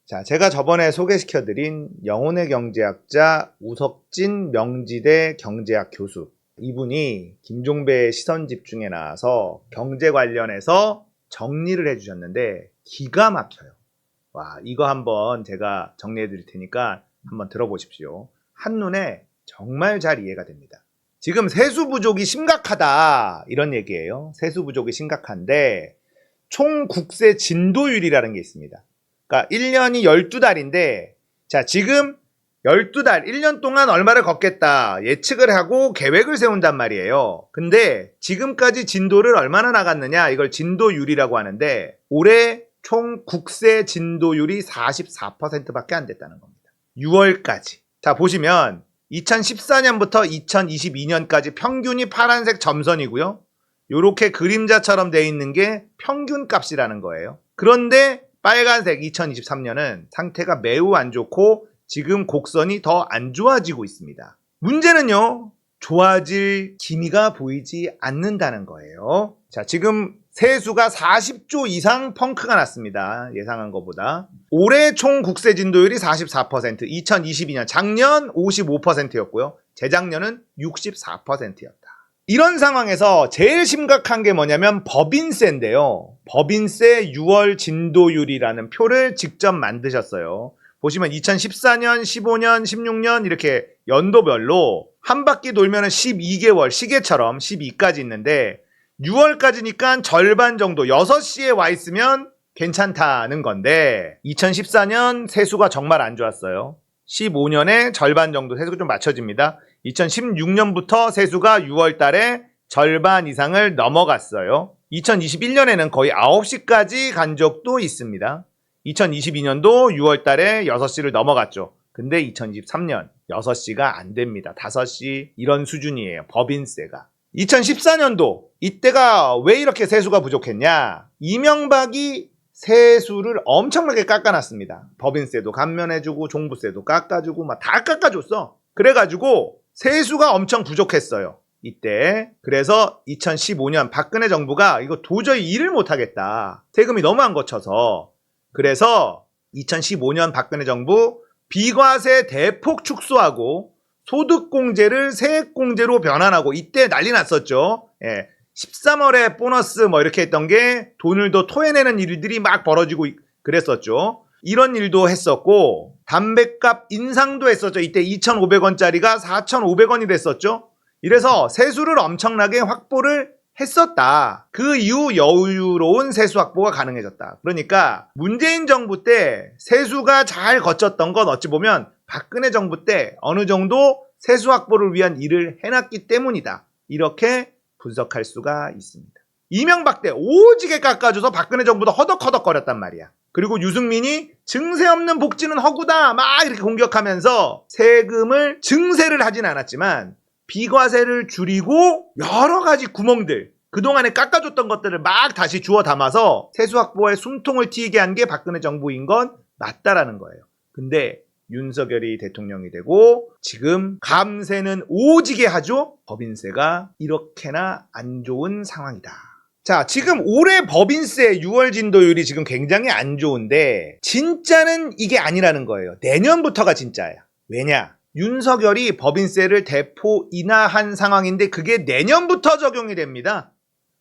자, 제가 저번에 소개시켜드린 영혼의 경제학자 우석진 명지대 경제학 교수, 이분이 김종배의 시선집중에 나와서 경제 관련해서 정리를 해주셨는데 기가 막혀요. 와, 이거 한번 제가 정리해 드릴 테니까 한번 들어보십시오. 한눈에 정말 잘 이해가 됩니다. 지금 세수 부족이 심각하다 이런 얘기예요. 세수 부족이 심각한데 총 국세 진도율이라는 게 있습니다. 그러니까 1년이 12달인데 자, 지금 12달, 1년 동안 얼마를 걷겠다 예측을 하고 계획을 세운단 말이에요. 근데 지금까지 진도를 얼마나 나갔느냐, 이걸 진도율이라고 하는데 올해 총 국세 진도율이 44%밖에 안 됐다는 겁니다. 6월까지. 자, 보시면 2014년부터 2022년까지 평균이 파란색 점선이고요. 요렇게 그림자처럼 돼 있는 게 평균 값이라는 거예요. 그런데 빨간색 2023년은 상태가 매우 안 좋고 지금 곡선이 더 안 좋아지고 있습니다. 문제는요, 좋아질 기미가 보이지 않는다는 거예요. 자, 지금 세수가 40조 이상 펑크가 났습니다. 예상한 것보다. 올해 총 국세 진도율이 44%, 2022년 작년 55%였고요. 재작년은 64%였다. 이런 상황에서 제일 심각한 게 뭐냐면 법인세인데요. 법인세 6월 진도율이라는 표를 직접 만드셨어요. 보시면 2014년, 15년, 16년 이렇게 연도별로 한 바퀴 돌면 12개월, 시계처럼 12까지 있는데 6월까지니까 절반 정도 6시에 와 있으면 괜찮다는 건데 2014년 세수가 정말 안 좋았어요. 15년에 절반 정도 세수가 좀 맞춰집니다. 2016년부터 세수가 6월 달에 절반 이상을 넘어갔어요. 2021년에는 거의 9시까지 간 적도 있습니다. 2022년도 6월 달에 6시를 넘어갔죠. 근데 2023년 6시가 안 됩니다. 5시 이런 수준이에요. 법인세가. 2014년도 이때가 왜 이렇게 세수가 부족했냐? 이명박이 세수를 엄청나게 깎아놨습니다. 법인세도 감면해주고 종부세도 깎아주고 막 다 깎아줬어. 그래가지고 세수가 엄청 부족했어요. 이때. 그래서 2015년 박근혜 정부가 이거 도저히 일을 못하겠다. 세금이 너무 안 거쳐서. 그래서 2015년 박근혜 정부 비과세 대폭 축소하고 소득공제를 세액공제로 변환하고 이때 난리 났었죠. 13월에 보너스 뭐 이렇게 했던 게 돈을 더 토해내는 일들이 막 벌어지고 그랬었죠. 이런 일도 했었고 담뱃값 인상도 했었죠. 이때 2,500원짜리가 4,500원이 됐었죠. 이래서 세수를 엄청나게 확보를 했었다. 그 이후 여유로운 세수 확보가 가능해졌다. 그러니까 문재인 정부 때 세수가 잘 거쳤던 건 어찌 보면 박근혜 정부 때 어느 정도 세수 확보를 위한 일을 해놨기 때문이다. 이렇게 분석할 수가 있습니다. 이명박 때 오지게 깎아줘서 박근혜 정부도 허덕허덕거렸단 말이야. 그리고 유승민이 증세 없는 복지는 허구다 막 이렇게 공격하면서 세금을 증세를 하진 않았지만 비과세를 줄이고 여러 가지 구멍들, 그동안에 깎아줬던 것들을 막 다시 주워 담아서 세수 확보에 숨통을 트이게 한 게 박근혜 정부인 건 맞다라는 거예요. 근데 윤석열이 대통령이 되고 지금 감세는 오지게 하죠. 법인세가 이렇게나 안 좋은 상황이다. 자, 지금 올해 법인세 6월 진도율이 지금 굉장히 안 좋은데 진짜는 이게 아니라는 거예요. 내년부터가 진짜야. 왜냐? 윤석열이 법인세를 대폭 인하한 상황인데 그게 내년부터 적용이 됩니다.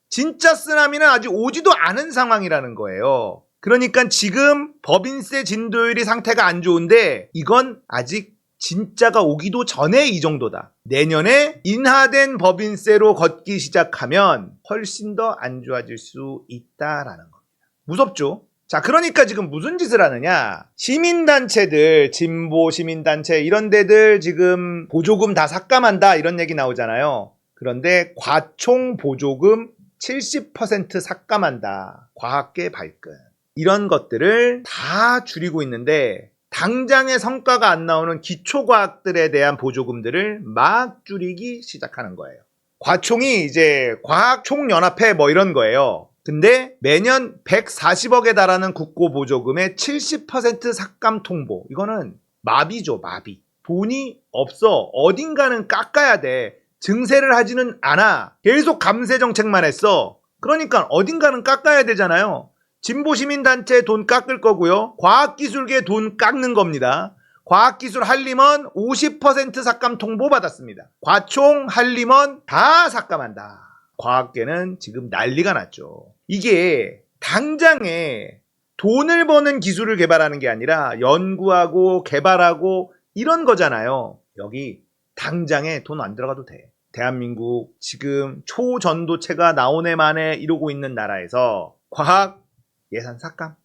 진짜 쓰나미는 아직 오지도 않은 상황이라는 거예요. 그러니까 지금 법인세 진도율이 상태가 안 좋은데 이건 아직 진짜가 오기도 전에 이 정도다. 내년에 인하된 법인세로 걷기 시작하면 훨씬 더 안 좋아질 수 있다라는 겁니다. 무섭죠? 자, 그러니까 지금 무슨 짓을 하느냐? 시민단체들, 진보 시민단체 이런 데들 지금 보조금 다 삭감한다 이런 얘기 나오잖아요. 그런데 과총 보조금 70% 삭감한다. 과학계 발끈. 이런 것들을 다 줄이고 있는데 당장의 성과가 안 나오는 기초과학들에 대한 보조금들을 막 줄이기 시작하는 거예요. 과총이 이제 과학총연합회 뭐 이런 거예요. 근데 매년 140억에 달하는 국고보조금의 70% 삭감 통보. 이거는 마비죠, 마비. 돈이 없어. 어딘가는 깎아야 돼. 증세를 하지는 않아. 계속 감세 정책만 했어. 그러니까 어딘가는 깎아야 되잖아요. 진보시민단체 돈 깎을 거고요. 과학기술계 돈 깎는 겁니다. 과학기술 한림원 50% 삭감 통보 받았습니다. 과총 한림원 다 삭감한다. 과학계는 지금 난리가 났죠. 이게 당장에 돈을 버는 기술을 개발하는 게 아니라 연구하고 개발하고 이런 거잖아요. 여기 당장에 돈 안 들어가도 돼. 대한민국 지금 초전도체가 나오네 마네 이러고 있는 나라에서 과학 예산 삭감.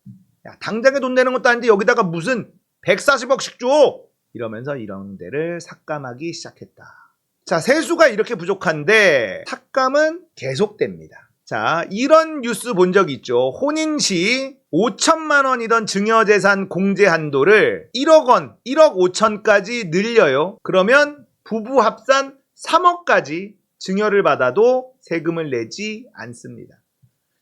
야, 당장에 돈 내는 것도 아닌데 여기다가 무슨 140억씩 줘! 이러면서 이런 데를 삭감하기 시작했다. 자, 세수가 이렇게 부족한데 삭감은 계속됩니다. 자, 이런 뉴스 본 적 있죠. 혼인 시 5천만 원이던 증여재산 공제 한도를 1억 원, 1억 5천까지 늘려요. 그러면 부부 합산 3억까지 증여를 받아도 세금을 내지 않습니다.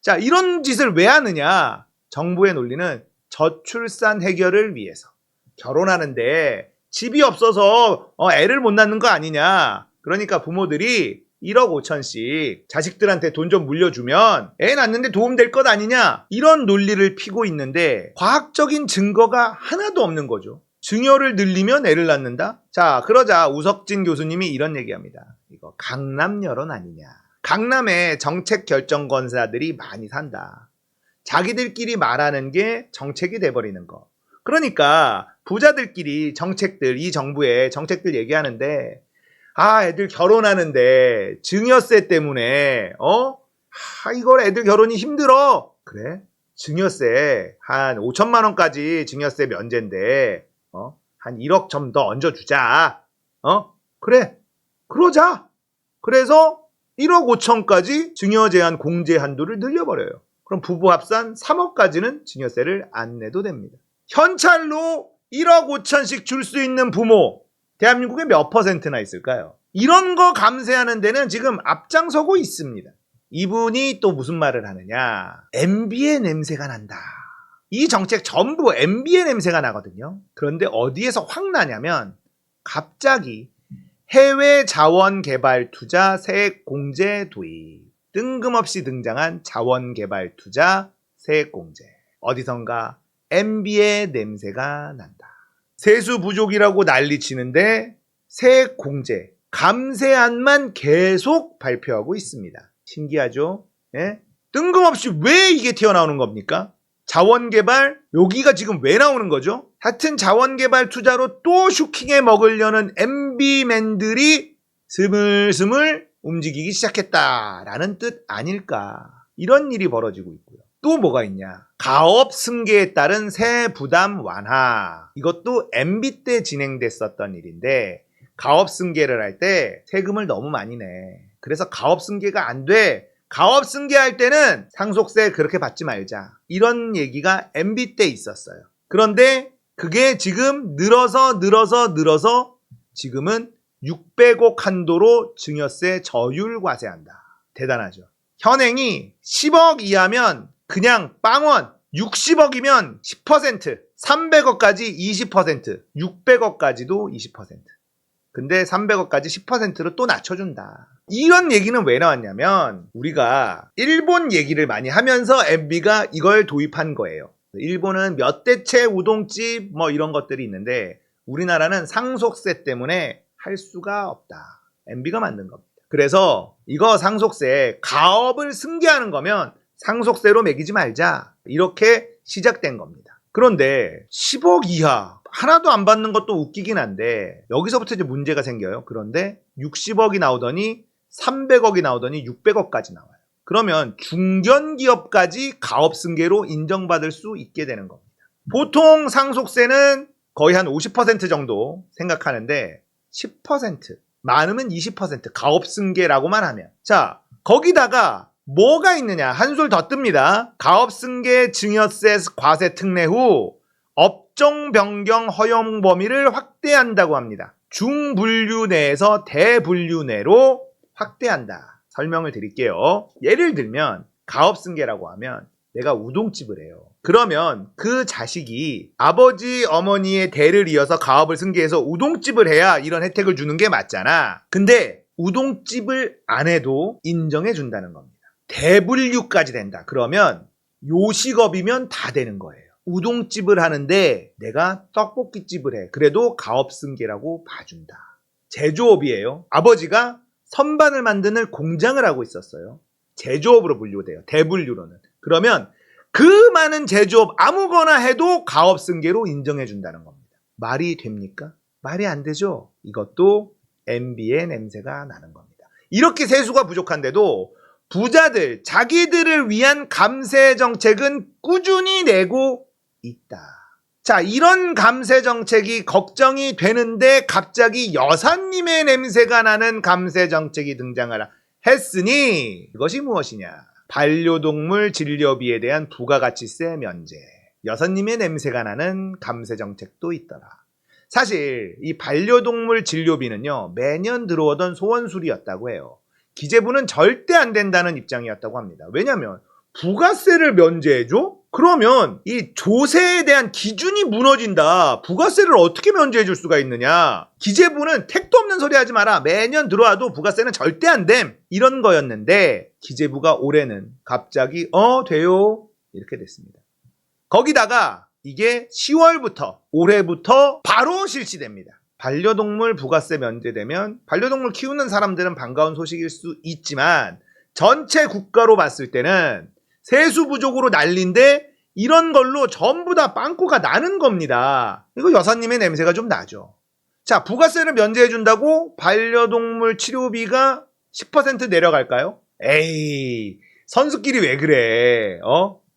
자, 이런 짓을 왜 하느냐? 정부의 논리는 저출산 해결을 위해서. 결혼하는데 집이 없어서 애를 못 낳는 거 아니냐. 그러니까 부모들이 1억 5천씩 자식들한테 돈 좀 물려주면 애 낳는데 도움될 것 아니냐. 이런 논리를 피고 있는데 과학적인 증거가 하나도 없는 거죠. 증여를 늘리면 애를 낳는다? 자, 그러자 우석진 교수님이 이런 얘기합니다. 이거 강남 여론 아니냐. 강남에 정책 결정권자들이 많이 산다. 자기들끼리 말하는 게 정책이 돼버리는 거. 그러니까 부자들끼리 정책들, 이 정부의 정책들 얘기하는데 애들 결혼하는데 증여세 때문에 이걸 애들 결혼이 힘들어. 그래? 증여세 한 5천만 원까지 증여세 면제인데 한 1억 좀 더 얹어주자. 그래. 그러자. 그래서 1억 5천까지 증여 제한 공제 한도를 늘려버려요. 그럼 부부 합산 3억까지는 증여세를 안 내도 됩니다. 현찰로 1억 5천씩 줄 수 있는 부모 대한민국에 몇 퍼센트나 있을까요? 이런 거 감세하는 데는 지금 앞장서고 있습니다. 이분이 또 무슨 말을 하느냐. MB의 냄새가 난다. 이 정책 전부 MB의 냄새가 나거든요. 그런데 어디에서 확 나냐면 갑자기 해외 자원 개발 투자 세액 공제 도입. 뜬금없이 등장한 자원 개발 투자 세액 공제. 어디선가 MB의 냄새가 난다. 세수 부족이라고 난리치는데 세액 공제, 감세안만 계속 발표하고 있습니다. 신기하죠? 예? 뜬금없이 왜 이게 튀어나오는 겁니까? 자원개발, 여기가 지금 왜 나오는 거죠? 하여튼 자원개발 투자로 또 슈킹해 먹으려는 MB맨들이 스물스물 움직이기 시작했다라는 뜻 아닐까. 이런 일이 벌어지고 있고요. 또 뭐가 있냐? 가업 승계에 따른 세 부담 완화. 이것도 MB 때 진행됐었던 일인데 가업 승계를 할 때 세금을 너무 많이 내. 그래서 가업 승계가 안 돼. 가업 승계할 때는 상속세 그렇게 받지 말자. 이런 얘기가 MB 때 있었어요. 그런데 그게 지금 늘어서 지금은 600억 한도로 증여세 저율 과세한다. 대단하죠. 현행이 10억 이하면 그냥 빵원, 60억이면 10%, 300억까지 20%, 600억까지도 20%. 근데 300억까지 10%로 또 낮춰준다. 이런 얘기는 왜 나왔냐면 우리가 일본 얘기를 많이 하면서 MB가 이걸 도입한 거예요. 일본은 몇 대째 우동집 뭐 이런 것들이 있는데 우리나라는 상속세 때문에 할 수가 없다. MB가 만든 겁니다. 그래서 이거 상속세 가업을 승계하는 거면 상속세로 매기지 말자. 이렇게 시작된 겁니다. 그런데 10억 이하 하나도 안 받는 것도 웃기긴 한데 여기서부터 이제 문제가 생겨요. 그런데 60억이 나오더니 300억이 나오더니 600억까지 나와요. 그러면 중견기업까지 가업승계로 인정받을 수 있게 되는 겁니다. 보통 상속세는 거의 한 50% 정도 생각하는데 10%, 많으면 20% 가업승계라고만 하면. 자, 거기다가 뭐가 있느냐? 한술 더 뜹니다. 가업승계 증여세 과세 특례 후 업종 변경 허용 범위를 확대한다고 합니다. 중분류 내에서 대분류 내로 확대한다. 설명을 드릴게요. 예를 들면 가업승계라고 하면 내가 우동집을 해요. 그러면 그 자식이 아버지 어머니의 대를 이어서 가업을 승계해서 우동집을 해야 이런 혜택을 주는 게 맞잖아. 근데 우동집을 안 해도 인정해 준다는 겁니다. 대분류까지 된다. 그러면 요식업이면 다 되는 거예요. 우동집을 하는데 내가 떡볶이집을 해. 그래도 가업승계라고 봐준다. 제조업이에요. 아버지가 선반을 만드는 공장을 하고 있었어요. 제조업으로 분류돼요. 대분류로는. 그러면 그 많은 제조업 아무거나 해도 가업승계로 인정해준다는 겁니다. 말이 됩니까? 말이 안 되죠. 이것도 MB의 냄새가 나는 겁니다. 이렇게 세수가 부족한데도 부자들, 자기들을 위한 감세 정책은 꾸준히 내고 있다. 자, 이런 감세 정책이 걱정이 되는데 갑자기 여사님의 냄새가 나는 감세 정책이 등장을 했으니 그것이 무엇이냐? 반려동물 진료비에 대한 부가가치세 면제. 여사님의 냄새가 나는 감세 정책도 있더라. 사실 이 반려동물 진료비는요, 매년 들어오던 소원술이었다고 해요. 기재부는 절대 안 된다는 입장이었다고 합니다. 왜냐하면 부가세를 면제해줘? 그러면 이 조세에 대한 기준이 무너진다. 부가세를 어떻게 면제해 줄 수가 있느냐. 기재부는 택도 없는 소리 하지 마라. 매년 들어와도 부가세는 절대 안 됨. 이런 거였는데 기재부가 올해는 갑자기 돼요. 이렇게 됐습니다. 거기다가 이게 10월부터 올해부터 바로 실시됩니다. 반려동물 부가세 면제되면 반려동물 키우는 사람들은 반가운 소식일 수 있지만 전체 국가로 봤을 때는 세수 부족으로 난리인데 이런 걸로 전부 다 빵꾸가 나는 겁니다. 이거 여사님의 냄새가 좀 나죠. 자, 부가세를 면제해 준다고 반려동물 치료비가 10% 내려갈까요? 에이, 선수끼리 왜 그래?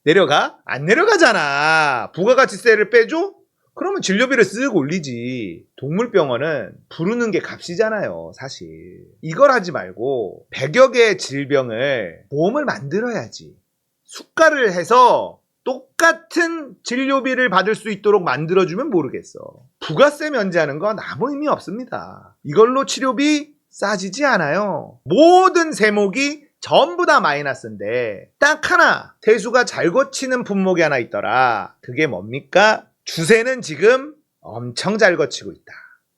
내려가? 안 내려가잖아. 부가가치세를 빼줘? 그러면 진료비를 쓱 올리지. 동물병원은 부르는 게 값이잖아요, 사실. 이걸 하지 말고 100여 개의 질병을 보험을 만들어야지. 수가를 해서 똑같은 진료비를 받을 수 있도록 만들어주면 모르겠어. 부가세 면제하는 건 아무 의미 없습니다. 이걸로 치료비 싸지지 않아요. 모든 세목이 전부 다 마이너스인데 딱 하나 세수가 잘 거치는 품목이 하나 있더라. 그게 뭡니까? 주세는 지금 엄청 잘 거치고 있다.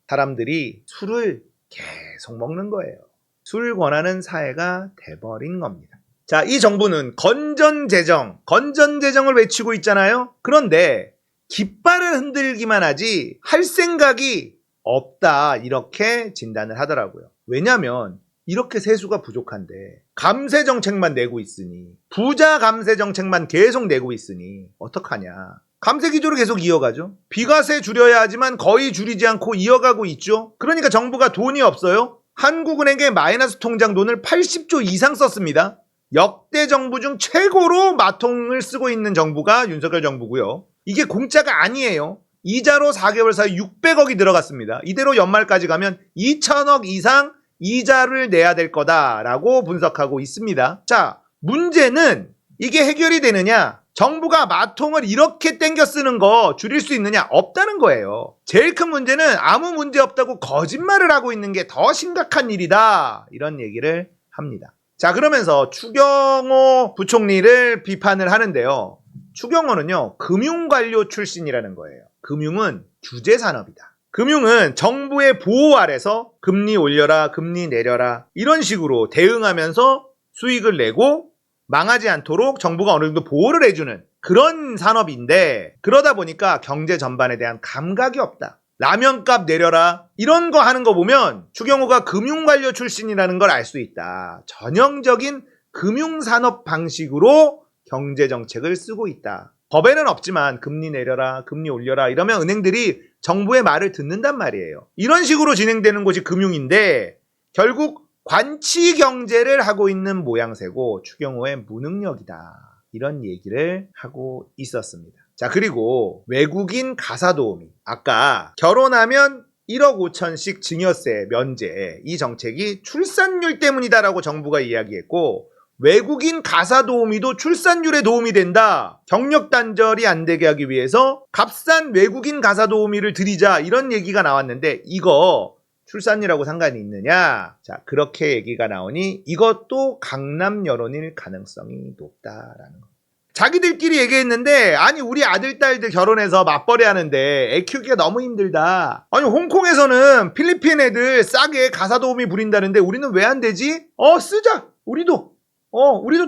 사람들이 술을 계속 먹는 거예요. 술 권하는 사회가 돼버린 겁니다. 자, 이 정부는 건전재정을 외치고 있잖아요. 그런데 깃발을 흔들기만 하지 할 생각이 없다. 이렇게 진단을 하더라고요. 왜냐하면 이렇게 세수가 부족한데 감세 정책만 내고 있으니 부자 감세 정책만 계속 내고 있으니 어떡하냐. 감세 기조를 계속 이어가죠. 비과세 줄여야 하지만 거의 줄이지 않고 이어가고 있죠. 그러니까 정부가 돈이 없어요. 한국은행에 마이너스 통장 돈을 80조 이상 썼습니다. 역대 정부 중 최고로 마통을 쓰고 있는 정부가 윤석열 정부고요. 이게 공짜가 아니에요. 이자로 4개월 사이 600억이 들어갔습니다. 이대로 연말까지 가면 2천억 이상 이자를 내야 될 거다라고 분석하고 있습니다. 자, 문제는 이게 해결이 되느냐? 정부가 마통을 이렇게 땡겨 쓰는 거 줄일 수 있느냐? 없다는 거예요. 제일 큰 문제는 아무 문제 없다고 거짓말을 하고 있는 게 더 심각한 일이다. 이런 얘기를 합니다. 자, 그러면서 추경호 부총리를 비판을 하는데요. 추경호는요, 금융관료 출신이라는 거예요. 금융은 규제산업이다. 금융은 정부의 보호 아래서 금리 올려라, 금리 내려라 이런 식으로 대응하면서 수익을 내고 망하지 않도록 정부가 어느 정도 보호를 해주는 그런 산업인데 그러다 보니까 경제 전반에 대한 감각이 없다. 라면값 내려라 이런 거 하는 거 보면 추경호가 금융관료 출신이라는 걸 알 수 있다. 전형적인 금융산업 방식으로 경제정책을 쓰고 있다. 법에는 없지만 금리 내려라, 금리 올려라 이러면 은행들이 정부의 말을 듣는단 말이에요. 이런 식으로 진행되는 곳이 금융인데 결국 관치 경제를 하고 있는 모양새고 추경호의 무능력이다. 이런 얘기를 하고 있었습니다. 자, 그리고 외국인 가사도우미. 아까 결혼하면 1억 5천씩 증여세 면제 이 정책이 출산율 때문이다라고 정부가 이야기했고 외국인 가사도우미도 출산율에 도움이 된다. 경력 단절이 안 되게 하기 위해서 값싼 외국인 가사도우미를 들이자 이런 얘기가 나왔는데 이거 출산율하고 상관이 있느냐? 자, 그렇게 얘기가 나오니 이것도 강남 여론일 가능성이 높다라는 거. 자기들끼리 얘기했는데 아니 우리 아들 딸들 결혼해서 맞벌이 하는데 애 키우기가 너무 힘들다. 아니 홍콩에서는 필리핀 애들 싸게 가사도우미 부린다는데 우리는 왜 안 되지? 쓰자. 우리도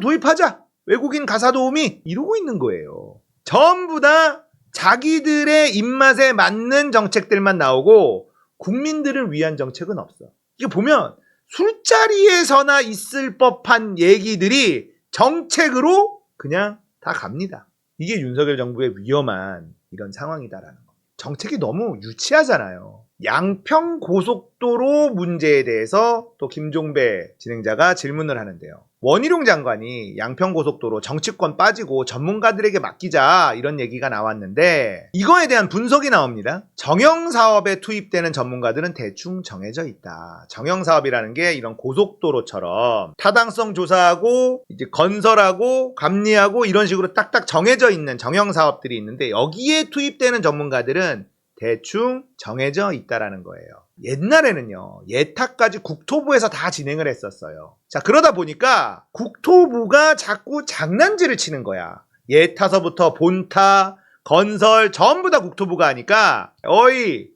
도입하자. 외국인 가사 도우미 이러고 있는 거예요. 전부 다 자기들의 입맛에 맞는 정책들만 나오고 국민들을 위한 정책은 없어. 이게 보면 술자리에서나 있을 법한 얘기들이 정책으로 그냥 다 갑니다. 이게 윤석열 정부의 위험한 이런 상황이다라는 거. 정책이 너무 유치하잖아요. 양평 고속도로 문제에 대해서 또 김종배 진행자가 질문을 하는데요. 원희룡 장관이 양평 고속도로 정치권 빠지고 전문가들에게 맡기자 이런 얘기가 나왔는데 이거에 대한 분석이 나옵니다. 정형사업에 투입되는 전문가들은 대충 정해져 있다. 정형사업이라는 게 이런 고속도로처럼 타당성 조사하고 이제 건설하고 감리하고 이런 식으로 딱딱 정해져 있는 정형사업들이 있는데 여기에 투입되는 전문가들은 대충 정해져 있다라는 거예요. 옛날에는요, 예타까지 국토부에서 다 진행을 했었어요. 자, 그러다 보니까 국토부가 자꾸 장난질을 치는 거야. 예타서부터 본타, 건설 전부 다 국토부가 하니까 어이,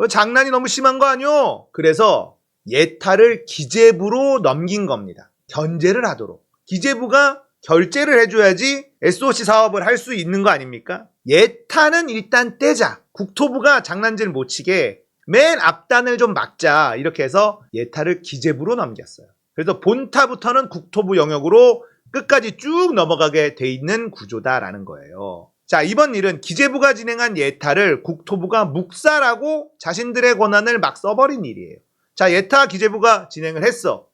장난이 너무 심한 거 아니오? 그래서 예타를 기재부로 넘긴 겁니다. 견제를 하도록. 기재부가 결제를 해줘야지 SOC 사업을 할 수 있는 거 아닙니까? 예타는 일단 떼자. 국토부가 장난질 못 치게 맨 앞단을 좀 막자. 이렇게 해서 예타를 기재부로 넘겼어요. 그래서 본타부터는 국토부 영역으로 끝까지 쭉 넘어가게 돼 있는 구조다라는 거예요. 자, 이번 일은 기재부가 진행한 예타를 국토부가 묵살하고 자신들의 권한을 막 써버린 일이에요. 자, 예타 기재부가 진행을 했어.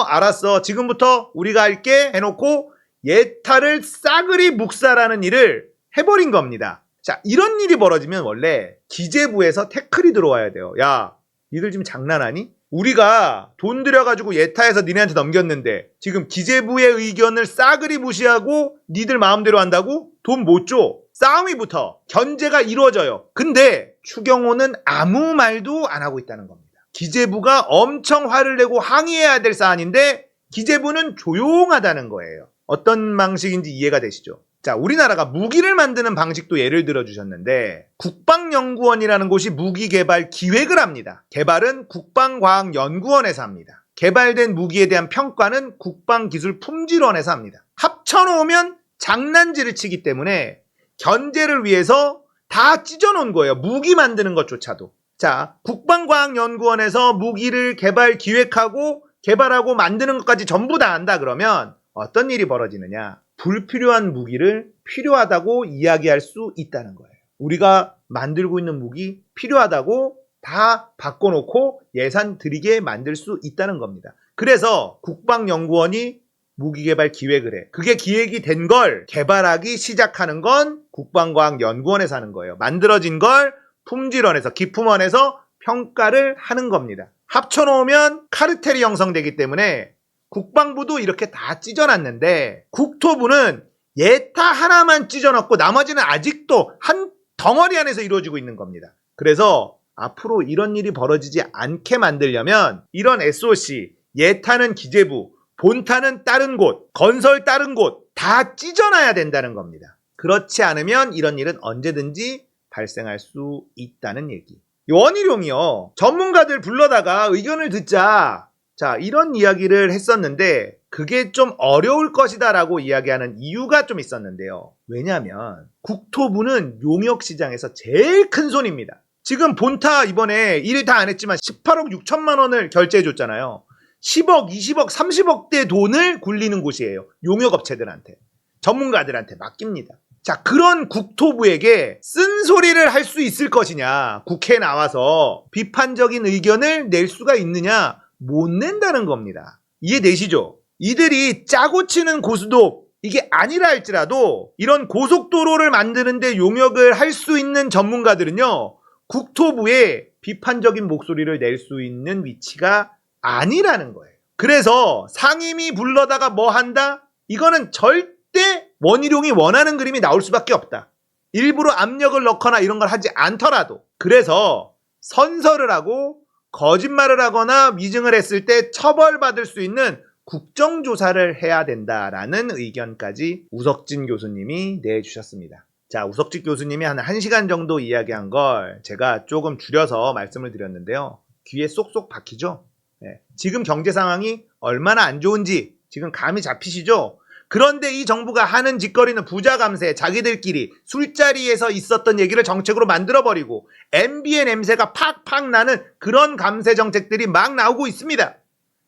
알았어. 지금부터 우리가 할게 해놓고 예타를 싸그리 묵살하는 일을 해버린 겁니다. 자, 이런 일이 벌어지면 원래 기재부에서 태클이 들어와야 돼요. 야, 니들 지금 장난하니? 우리가 돈 들여가지고 예타에서 니네한테 넘겼는데 지금 기재부의 의견을 싸그리 무시하고 니들 마음대로 한다고? 돈 못 줘. 싸움이 붙어. 견제가 이루어져요. 근데 추경호는 아무 말도 안 하고 있다는 겁니다. 기재부가 엄청 화를 내고 항의해야 될 사안인데 기재부는 조용하다는 거예요. 어떤 방식인지 이해가 되시죠? 자, 우리나라가 무기를 만드는 방식도 예를 들어 주셨는데 국방연구원이라는 곳이 무기 개발 기획을 합니다. 개발은 국방과학연구원에서 합니다. 개발된 무기에 대한 평가는 국방기술품질원에서 합니다. 합쳐놓으면 장난질을 치기 때문에 견제를 위해서 다 찢어놓은 거예요. 무기 만드는 것조차도. 자, 국방과학연구원에서 무기를 개발 기획하고 개발하고 만드는 것까지 전부 다 한다 그러면 어떤 일이 벌어지느냐? 불필요한 무기를 필요하다고 이야기할 수 있다는 거예요. 우리가 만들고 있는 무기 필요하다고 다 바꿔놓고 예산 들이게 만들 수 있다는 겁니다. 그래서 국방연구원이 무기개발 기획을 해. 그게 기획이 된 걸 개발하기 시작하는 건 국방과학연구원에서 하는 거예요. 만들어진 걸 품질원에서, 기품원에서 평가를 하는 겁니다. 합쳐놓으면 카르텔이 형성되기 때문에 국방부도 이렇게 다 찢어놨는데 국토부는 예타 하나만 찢어놨고 나머지는 아직도 한 덩어리 안에서 이루어지고 있는 겁니다. 그래서 앞으로 이런 일이 벌어지지 않게 만들려면 이런 SOC, 예타는 기재부, 본타는 다른 곳, 건설 다른 곳 다 찢어놔야 된다는 겁니다. 그렇지 않으면 이런 일은 언제든지 발생할 수 있다는 얘기. 원희룡이요. 전문가들 불러다가 의견을 듣자. 자, 이런 이야기를 했었는데 그게 좀 어려울 것이다 라고 이야기하는 이유가 좀 있었는데요. 왜냐하면 국토부는 용역시장에서 제일 큰 손입니다. 지금 본타 이번에 일 다 안 했지만 18억 6천만 원을 결제해 줬잖아요. 10억, 20억, 30억대 돈을 굴리는 곳이에요. 용역업체들한테. 전문가들한테 맡깁니다. 자, 그런 국토부에게 쓴소리를 할 수 있을 것이냐. 국회에 나와서 비판적인 의견을 낼 수가 있느냐. 못 낸다는 겁니다. 이해되시죠? 이들이 짜고 치는 고수도 이게 아니라 할지라도 이런 고속도로를 만드는데 용역을 할 수 있는 전문가들은요, 국토부에 비판적인 목소리를 낼 수 있는 위치가 아니라는 거예요. 그래서 상임위 불러다가 뭐 한다? 이거는 절대 원희룡이 원하는 그림이 나올 수밖에 없다. 일부러 압력을 넣거나 이런 걸 하지 않더라도. 그래서 선서를 하고 거짓말을 하거나 위증을 했을 때 처벌받을 수 있는 국정조사를 해야 된다라는 의견까지 우석진 교수님이 내주셨습니다. 자, 우석진 교수님이 한 1시간 정도 이야기한 걸 제가 조금 줄여서 말씀을 드렸는데요. 귀에 쏙쏙 박히죠? 네. 지금 경제 상황이 얼마나 안 좋은지 지금 감이 잡히시죠? 그런데 이 정부가 하는 짓거리는 부자 감세, 자기들끼리 술자리에서 있었던 얘기를 정책으로 만들어버리고 MB의 냄새가 팍팍 나는 그런 감세 정책들이 막 나오고 있습니다.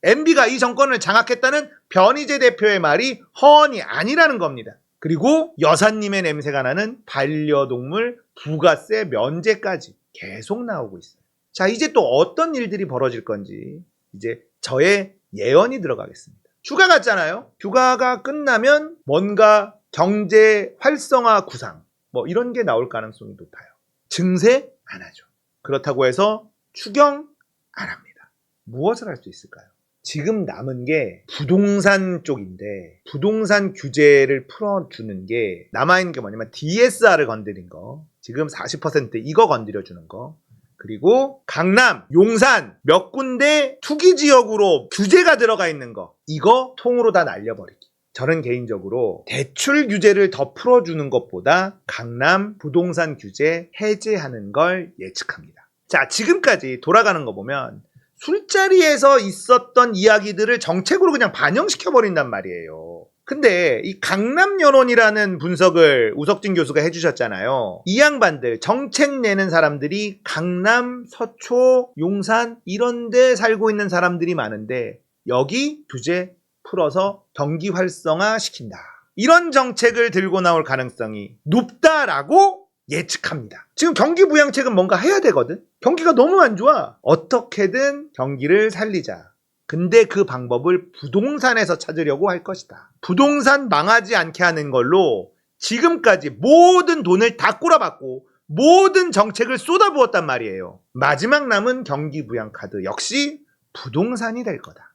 MB가 이 정권을 장악했다는 변희재 대표의 말이 허언이 아니라는 겁니다. 그리고 여사님의 냄새가 나는 반려동물 부가세 면제까지 계속 나오고 있어요. 자, 이제 또 어떤 일들이 벌어질 건지 이제 저의 예언이 들어가겠습니다. 휴가 갔잖아요. 휴가가 끝나면 뭔가 경제 활성화 구상 뭐 이런 게 나올 가능성이 높아요. 증세 안 하죠. 그렇다고 해서 추경 안 합니다. 무엇을 할 수 있을까요? 지금 남은 게 부동산 쪽인데 부동산 규제를 풀어주는 게 남아있는 게 뭐냐면 DSR을 건드린 거, 지금 40% 이거 건드려주는 거, 그리고 강남, 용산 몇 군데 투기지역으로 규제가 들어가 있는 거, 이거 통으로 다 날려버리기. 저는 개인적으로 대출 규제를 더 풀어주는 것보다 강남 부동산 규제 해제하는 걸 예측합니다. 자, 지금까지 돌아가는 거 보면 술자리에서 있었던 이야기들을 정책으로 그냥 반영시켜버린단 말이에요. 근데 이 강남연원이라는 분석을 우석진 교수가 해주셨잖아요. 이 양반들, 정책 내는 사람들이 강남, 서초, 용산 이런 데 살고 있는 사람들이 많은데 여기 규제 풀어서 경기 활성화 시킨다. 이런 정책을 들고 나올 가능성이 높다라고 예측합니다. 지금 경기 부양책은 뭔가 해야 되거든. 경기가 너무 안 좋아. 어떻게든 경기를 살리자. 근데 그 방법을 부동산에서 찾으려고 할 것이다. 부동산 망하지 않게 하는 걸로 지금까지 모든 돈을 다 꼬라박고 모든 정책을 쏟아부었단 말이에요. 마지막 남은 경기 부양 카드 역시 부동산이 될 거다.